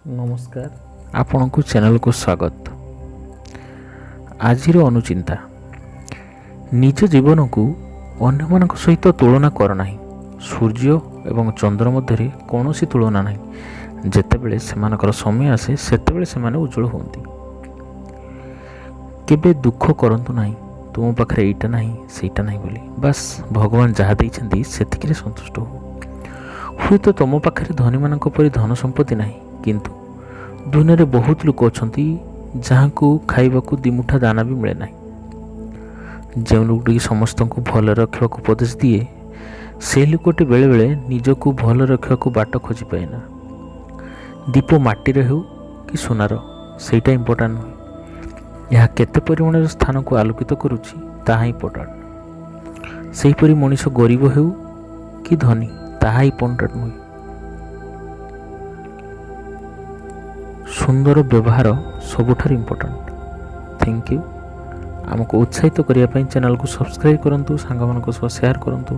नमस्कार आपण को चैनल को स्वागत। आजिर अनुचिंता निज जीवन को अन्य मान सहित तुलना कर ना। सूर्य एवं चंद्र मध्य कौन सी तुलना ना। जितेबले से समय आसे सेतेबले से उज्जवल होती। केबे दुख करंतु नहीं तुम पाखे एटा नहीं सेटा नहीं बोली बस भगवान जहाँ देइछन्ती सेतिकिरे संतुष्ट हो। हुए तो तुम पाखे धनी मान परि धन संपत्ति नहीं किंतु दुनिया रे बहुत लोक अछंती जहाँ को खाइबा को दिमुठा दाना भी मिले नहीं। जो लोक समस्त को भल रखा उपदेश दिए से लोकटी बेले बेले निजको भल रखा बाट खोजी पाए ना। दीप माटी हो कि सोनार सेटा इम्पोर्टाट नुहे, यह केते परिमाण स्थान को आलोकित करुच्ची ताहा इम्पोर्टाट। सेहीपरि मनीष गरीब हो कि धनी ताहा इम्पोर्टाट नुहे। सुंदर व्यवहार सबुठार इम्पोर्टाट। Thank you. आमको उत्साहित करने चैनल को सब्सक्राइब करंतु, सांग मान शेयर करंतु।